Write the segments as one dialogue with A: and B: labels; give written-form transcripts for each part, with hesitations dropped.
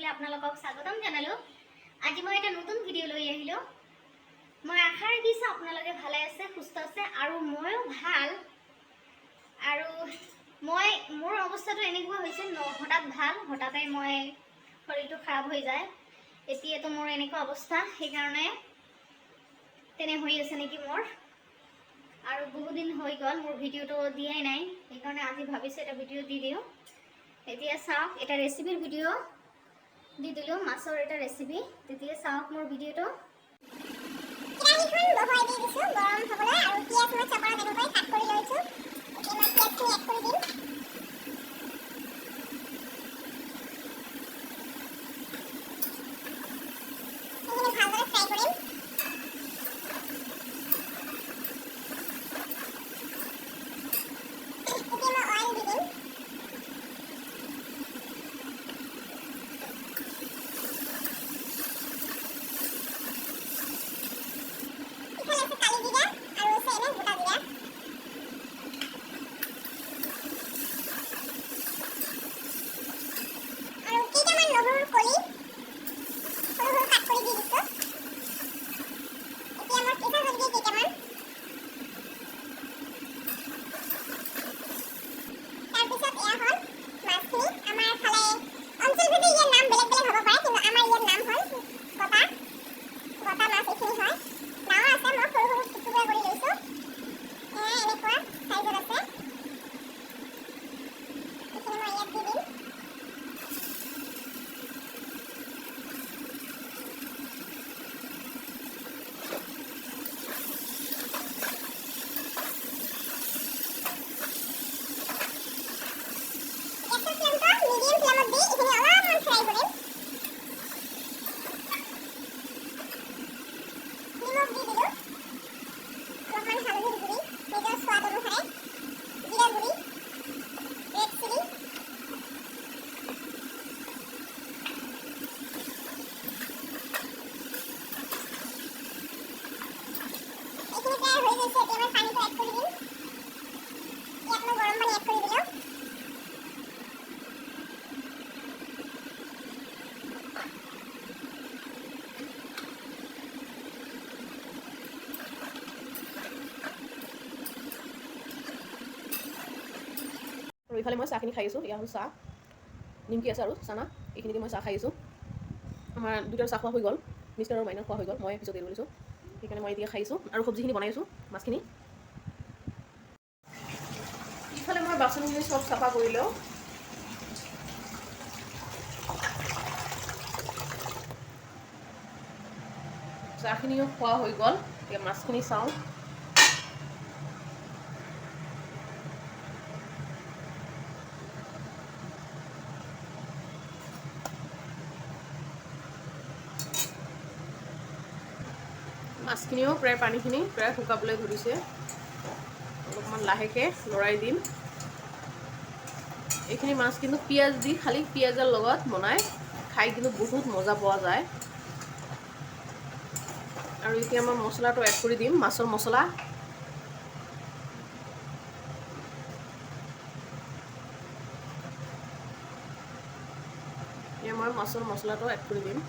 A: বুলি আপোনালোকক স্বাগতম জনালো। আজি মই এটা নতুন ভিডিঅ' লৈ আহিলো। মই আশা ৰাখিছো আপোনালোকে ভালে আছে, সুস্থ আছে আৰু ময়ো ভাল। আৰু মোৰ অৱস্থাটো এনেকুৱা হৈছে হঠাৎ ভাল, হঠাতে মই শৰীৰটো খাৰাপ হৈ যায়। এতিয়াতো মোৰ এনেকুৱা অৱস্থা, সেইকাৰণে তেনে হৈ আছে নেকি মোৰ। আৰু বহুদিন হৈ গ'ল মোৰ ভিডিঅ'টো দিয়াই নাই, সেইকাৰণে আজি ভাবিছোঁ এটা ভিডিঅ' দি দিওঁ। এতিয়া চাওক, এটা ৰেচিপিৰ ভিডিঅ' দি দিলোঁ, মাছৰ এটা ৰেচিপি। তেতিয়া চাওক মোৰ ভিডিঅ'টো। কেৰাহীখন বহাই দি দিছোঁ গৰম হ'বলৈ, আৰু পিঁয়াজ মই চপাৰত এনেকৈ কাট কৰি লৈছোঁ। এতিয়া মই পিঁয়াজখিনি এড কৰি দিম। এইখিনি ভালদৰে ফ্ৰাই কৰিম।
B: আৰু ইফালে মই চাহখিনি খাই আছোঁ। এয়া হ'ল চাহ, নিমকি আছে আৰু চানা, এইখিনি দি মই চাহ খাই আছোঁ। আমাৰ দুটাৰ চাহ খোৱা হৈ গ'ল, মিষ্টাৰ আৰু মাইনাৰ খোৱা হৈ গ'ল, মই পিছত এৰি দিছোঁ। সেইকাৰণে মই এতিয়া খাইছোঁ আৰু চব্জিখিনি বনাই আছোঁ, মাছখিনি। ইফালে মই বাচনখিনি চব চাফা কৰিলোঁ। চাহখিনিও খোৱা হৈ গ'ল, এতিয়া মাছখিনি চাওঁ। মাছখিনিও প্ৰায় পানীখিনি প্ৰায় শুকাবলৈ ধৰিছে। অলপমান লাহেকৈ লৰাই দিম। এইখিনি মাছ কিন্তু পিঁয়াজ দি, খালি পিঁয়াজৰ লগত বনাই খাই কিন্তু বহুত মজা পোৱা যায়। আৰু এতিয়া মই মছলাটো এড কৰি দিম, মাছৰ মছলা। এতিয়া মই মাছৰ মছলাটো এড কৰি দিম।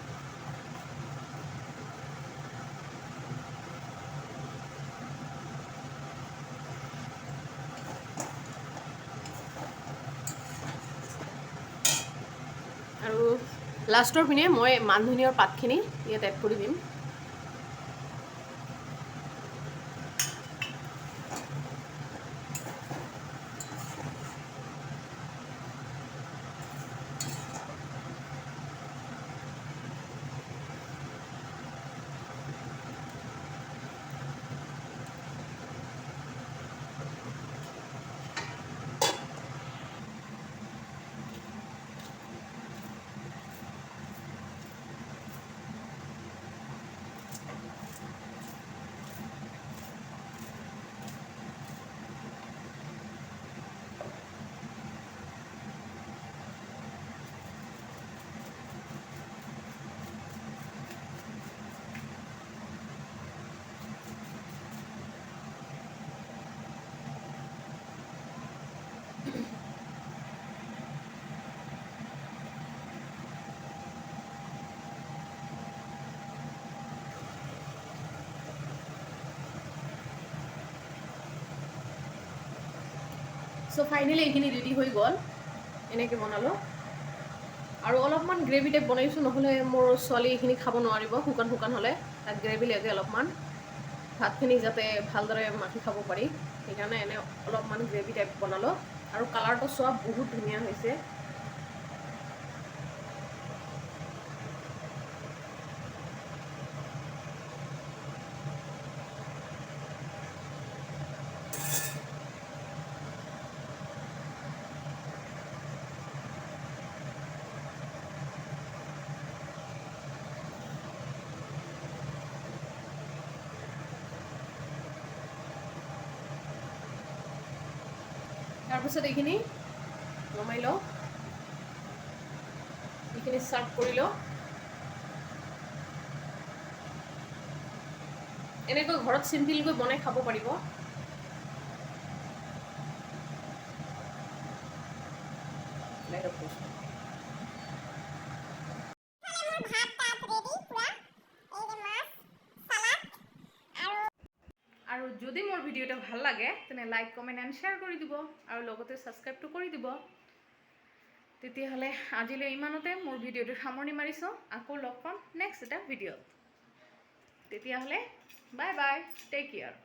B: আৰু লাষ্টৰ পিনে মই মান ধনিয়াৰ পাতখিনি ইয়াত এড কৰি দিম। চ' ফাইনেলি এইখিনি ৰেডি হৈ গ'ল এনেকৈ বনালোঁ আৰু অলপমান গ্ৰেভি টাইপ বনাইছোঁ নহ'লে মোৰ ছোৱালী এইখিনি খাব নোৱাৰিব শুকান শুকান হ'লে তাক গ্ৰেভি লাগে অলপমান ভাতখিনি যাতে ভালদৰে মাখি খাব পাৰি সেইকাৰণে এনে অলপমান গ্ৰেভি টাইপ বনালোঁ আৰু কালাৰটো চোৱা বহুত ধুনীয়া হৈছে তাৰপিছত এইখিনি নমাই লওঁ এইখিনি চাৰ্ভ কৰি লওঁ এনেকৈ ঘৰত চিম্পলকৈ বনাই খাব পাৰিব আৰু যদি মোৰ ভিডিঅ'টো ভাল লাগে তেনে লাইক কমেণ্ট এণ্ড শ্বেয়াৰ কৰি দিব আৰু লগতে ছাবস্ক্ৰাইবটো কৰি দিব তেতিয়াহ'লে আজিলৈ ইমানতে মোৰ ভিডিঅ'টো সামৰণি মাৰিছোঁ আকৌ লগ পাম নেক্সট এটা ভিডিঅ'ত তেতিয়াহ'লে বাই বাই টেক কেয়াৰ